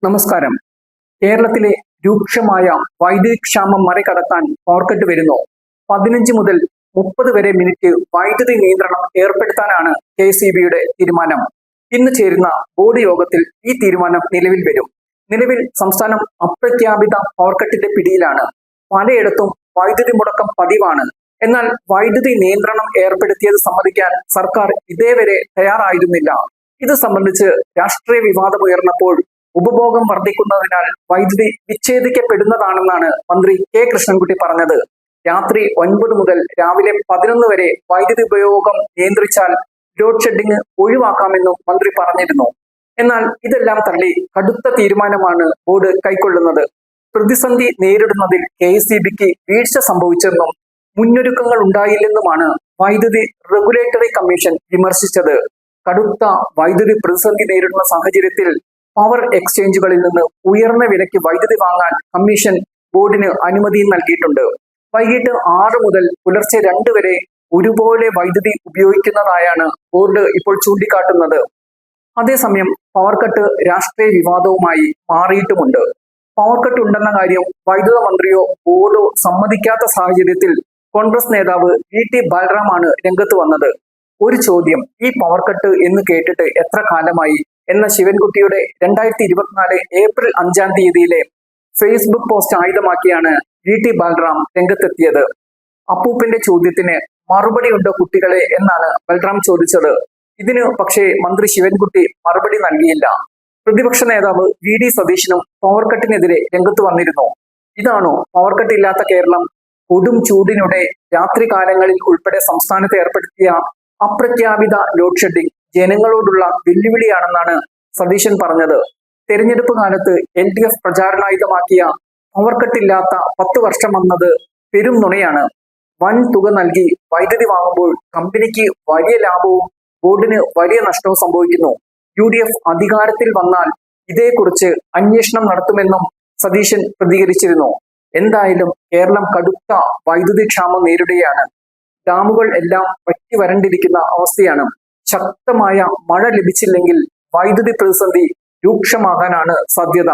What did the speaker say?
നമസ്കാരം. കേരളത്തിലെ രൂക്ഷമായ വൈദ്യുതി ക്ഷാമം മറികടക്കാൻ പവർക്കട്ട് വരുന്നു. 15 മുതൽ 30 വരെ മിനിറ്റ് വൈദ്യുതി നിയന്ത്രണം ഏർപ്പെടുത്താനാണ് KECBയുടെ തീരുമാനം. ഇന്ന് ചേരുന്ന ബോർഡ് യോഗത്തിൽ ഈ തീരുമാനം നിലവിൽ വരും. നിലവിൽ സംസ്ഥാനം അപ്രഖ്യാപിത പവർക്കട്ടിന്റെ പിടിയിലാണ്. പലയിടത്തും വൈദ്യുതി മുടക്കം പതിവാണ്. എന്നാൽ വൈദ്യുതി നിയന്ത്രണം ഏർപ്പെടുത്തിയത് സമ്മതിക്കാൻ സർക്കാർ ഇതേവരെ തയ്യാറായിരുന്നില്ല. ഇത് സംബന്ധിച്ച് രാഷ്ട്രീയ വിവാദമുയർന്നപ്പോൾ ഉപഭോഗം വർദ്ധിക്കുന്നതിനാൽ വൈദ്യുതി വിച്ഛേദിക്കപ്പെടുന്നതാണെന്നാണ് മന്ത്രി കെ കൃഷ്ണൻകുട്ടി പറഞ്ഞത്. രാത്രി 9 മുതൽ രാവിലെ 11 വരെ വൈദ്യുതി ഉപയോഗം നിയന്ത്രിച്ചാൽ ലോഡ് ഷെഡിംഗ് ഒഴിവാക്കാമെന്നും മന്ത്രി പറഞ്ഞിരുന്നു. എന്നാൽ ഇതെല്ലാം തള്ളി കടുത്ത തീരുമാനമാണ് ബോർഡ് കൈക്കൊള്ളുന്നത്. പ്രതിസന്ധി നേരിടുന്നതിൽ KECBക്ക് വീഴ്ച സംഭവിച്ചെന്നും മുന്നൊരുക്കങ്ങൾ ഉണ്ടായില്ലെന്നുമാണ് വൈദ്യുതി റെഗുലേറ്ററി കമ്മീഷൻ വിമർശിച്ചത്. കടുത്ത വൈദ്യുതി പ്രതിസന്ധി നേരിടുന്ന സാഹചര്യത്തിൽ പവർ എക്സ്ചേഞ്ചുകളിൽ നിന്ന് ഉയർന്ന വിലയ്ക്ക് വൈദ്യുതി വാങ്ങാൻ കമ്മീഷൻ ബോർഡിന് അനുമതിയും നൽകിയിട്ടുണ്ട്. വൈകിട്ട് 6 മുതൽ പുലർച്ചെ 2 വരെ ഒരുപോലെ വൈദ്യുതി ഉപയോഗിക്കുന്നതായാണ് ബോർഡ് ഇപ്പോൾ ചൂണ്ടിക്കാട്ടുന്നത്. അതേസമയം പവർക്കട്ട് രാഷ്ട്രീയ വിവാദവുമായി മാറിയിട്ടുമുണ്ട്. പവർക്കട്ട് ഉണ്ടെന്ന കാര്യം വൈദ്യുത മന്ത്രിയോ ബോർഡോ സമ്മതിക്കാത്ത സാഹചര്യത്തിൽ കോൺഗ്രസ് നേതാവ് VT ബാലറാമാണ് രംഗത്ത് വന്നത്. ഒരു ചോദ്യം, ഈ പവർക്കട്ട് എന്ന് കേട്ടിട്ട് എത്ര കാലമായി എന്ന ശിവൻകുട്ടിയുടെ 2024 ഏപ്രിൽ 5-ാം തീയതിയിലെ ഫേസ്ബുക്ക് പോസ്റ്റ് ആയുധമാക്കിയാണ് VT ബാലറാം രംഗത്തെത്തിയത്. അപ്പൂപ്പിന്റെ ചോദ്യത്തിന് മറുപടി ഉണ്ടോ കുട്ടികളെ എന്നാണ് ബൽറാം ചോദിച്ചത്. ഇതിന് പക്ഷേ മന്ത്രി ശിവൻകുട്ടി മറുപടി നൽകിയില്ല. പ്രതിപക്ഷ നേതാവ് VD സതീശനും പവർക്കട്ടിനെതിരെ രംഗത്ത് വന്നിരുന്നു. ഇതാണോ പവർക്കട്ട് ഇല്ലാത്ത കേരളം? കൊടും ചൂടിനിടെ രാത്രികാലങ്ങളിൽ ഉൾപ്പെടെ സംസ്ഥാനത്ത് ഏർപ്പെടുത്തിയ അപ്രഖ്യാപിത ലോഡ് ഷെഡിംഗ് ജനങ്ങളോടുള്ള വെല്ലുവിളിയാണെന്നാണ് സതീശൻ പറഞ്ഞത്. തെരഞ്ഞെടുപ്പ് കാലത്ത് LDF പ്രചാരണായുധമാക്കിയ പവർക്കട്ടില്ലാത്ത 10 വർഷം വന്നത് പെരും നുണയാണ്. വൻ തുക നൽകി വൈദ്യുതി വാങ്ങുമ്പോൾ കമ്പനിക്ക് വലിയ ലാഭവും ബോർഡിന് വലിയ നഷ്ടവും സംഭവിക്കുന്നു. UDF അധികാരത്തിൽ വന്നാൽ ഇതേക്കുറിച്ച് അന്വേഷണം നടത്തുമെന്നും സതീശൻ പ്രതികരിച്ചിരുന്നു. എന്തായാലും കേരളം കടുത്ത വൈദ്യുതി ക്ഷാമം നേരിടുകയാണ്. ഡാമുകൾ എല്ലാം വറ്റി വരണ്ടിരിക്കുന്ന അവസ്ഥയാണ്. ശക്തമായ മഴ ലഭിച്ചില്ലെങ്കിൽ വൈദ്യുതി പ്രതിസന്ധി രൂക്ഷമാകാനാണ് സാധ്യത.